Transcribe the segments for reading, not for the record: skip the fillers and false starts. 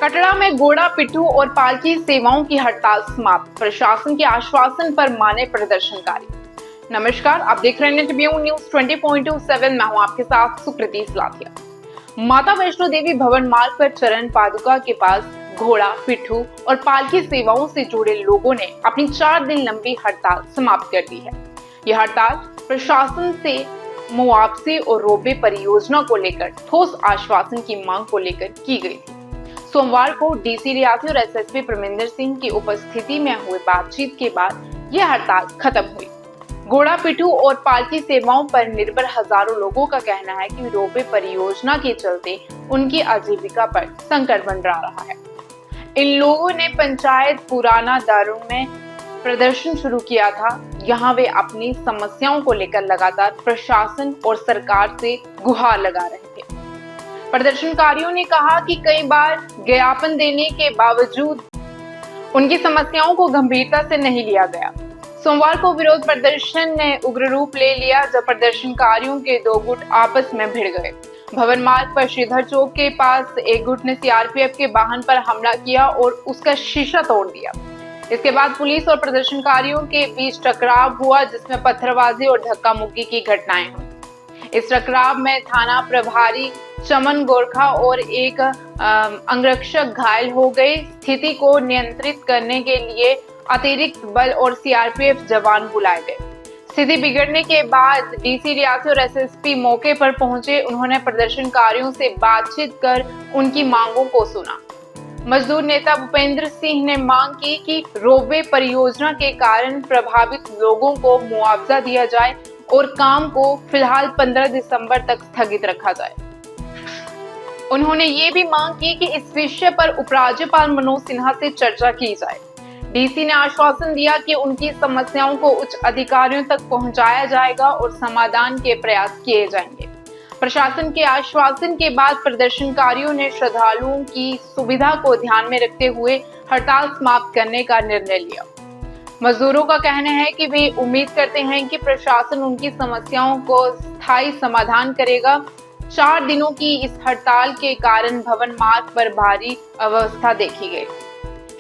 कटरा में घोड़ा पिट्ठू और पालकी सेवाओं की हड़ताल समाप्त, प्रशासन के आश्वासन पर माने प्रदर्शनकारी। नमस्कार, आप देख रहे हैं ट्रिब्यून न्यूज 20.7। मैं हूं आपके साथ सुकृति सलाथिया। माता वैष्णो देवी भवन मार्ग पर चरण पादुका के पास घोड़ा पिट्ठू और पालकी सेवाओं से जुड़े लोगों ने अपनी 4 दिन लंबी हड़ताल समाप्त कर दी है। यह हड़ताल प्रशासन से मुआवजे और रोपवे परियोजना को लेकर ठोस आश्वासन की मांग को लेकर की गई थी। सोमवार को डीसी रियासी और एसएसपी परमिंदर सिंह की उपस्थिति में हुई बातचीत के बाद यह हड़ताल खत्म हुई। घोड़ा पिट्ठू और पालकी सेवाओं पर निर्भर हजारों लोगों का कहना है कि रोपवे परियोजना के चलते उनकी आजीविका पर संकट बन रहा है। इन लोगों ने पंचायत पुराना दारुण में प्रदर्शन शुरू किया था। यहाँ वे अपनी समस्याओं को लेकर लगातार प्रशासन और सरकार से गुहार लगा रहे थे। प्रदर्शनकारियों ने कहा कि कई बार ज्ञापन देने के बावजूद उनकी समस्याओं को गंभीरता से नहीं लिया गया। सोमवार को विरोध प्रदर्शन ने उग्र रूप ले लिया जब प्रदर्शनकारियों के 2 गुट आपस में भिड़ गए। भवन मार्ग पर श्रीधर चौक के पास एक गुट ने सीआरपीएफ के वाहन पर हमला किया और उसका शीशा तोड़ दिया। इसके बाद पुलिस और प्रदर्शनकारियों के बीच टकराव हुआ, जिसमें पत्थरबाजी और धक्का मुक्की की घटनाएं हुई। इस टकराव में थाना प्रभारी चमन गोरखा और एक अंगरक्षक घायल हो गए। स्थिति को नियंत्रित करने के लिए अतिरिक्त बल और सीआरपीएफ जवान बुलाए गए। स्थिति बिगड़ने के बाद डीसी रियासी और एसएसपी मौके पर पहुंचे। उन्होंने प्रदर्शनकारियों से बातचीत कर उनकी मांगों को सुना। मजदूर नेता भूपेंद्र सिंह ने मांग की कि रोपवे परियोजना के कारण प्रभावित लोगों को मुआवजा दिया जाए और काम को फिलहाल 15 दिसंबर तक स्थगित रखा जाए। उन्होंने ये भी मांग की कि इस विषय पर उपराज्यपाल मनोज सिन्हा से चर्चा की जाए। डीसी ने आश्वासन दिया कि उनकी समस्याओं को उच्च अधिकारियों तक पहुंचाया जाएगा और समाधान के प्रयास किए जाएंगे। प्रशासन के आश्वासन के बाद प्रदर्शनकारियों ने श्रद्धालुओं की सुविधा को ध्यान में रखते हुए हड़ताल समाप्त करने का निर्णय लिया। मजदूरों का कहना है कि वे उम्मीद करते हैं कि प्रशासन उनकी समस्याओं को स्थायी समाधान करेगा। 4 दिनों की इस हड़ताल के कारण भवन मार्ग पर भारी अव्यवस्था देखी गई।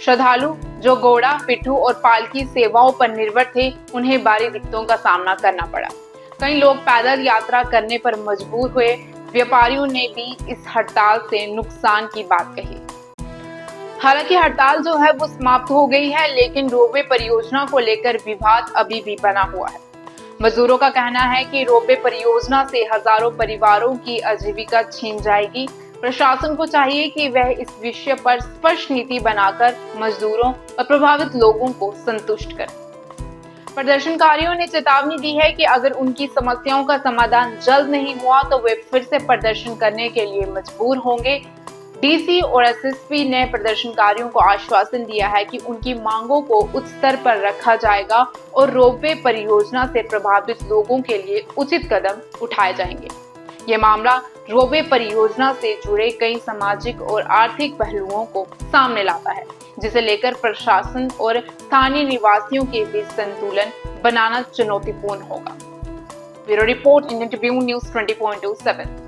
श्रद्धालु जो घोड़ा पिट्ठू और पालकी सेवाओं पर निर्भर थे, उन्हें भारी दिक्कतों का सामना करना पड़ा। कई लोग पैदल यात्रा करने पर मजबूर हुए। व्यापारियों ने भी इस हड़ताल से नुकसान की बात कही। हालांकि हड़ताल जो है वो समाप्त हो गई है, लेकिन रोपवे परियोजना को लेकर विवाद अभी भी बना हुआ है। मजदूरों का कहना है कि रोपवे परियोजना से हजारों परिवारों की आजीविका छीन जाएगी। प्रशासन को चाहिए कि वह इस विषय पर स्पष्ट नीति बनाकर मजदूरों और प्रभावित लोगों को संतुष्ट करे। प्रदर्शनकारियों ने चेतावनी दी है कि अगर उनकी समस्याओं का समाधान जल्द नहीं हुआ तो वे फिर से प्रदर्शन करने के लिए मजबूर होंगे। डीसी और एसएसपी ने प्रदर्शनकारियों को आश्वासन दिया है कि उनकी मांगों को उच्च स्तर पर रखा जाएगा और रोपवे परियोजना से प्रभावित लोगों के लिए उचित कदम उठाए जाएंगे। ये मामला रोपवे परियोजना से जुड़े कई सामाजिक और आर्थिक पहलुओं को सामने लाता है, जिसे लेकर प्रशासन और स्थानीय निवासियों के बीच संतुलन बनाना चुनौतीपूर्ण होगा। Bureau report, Indian Tribune news 20.7।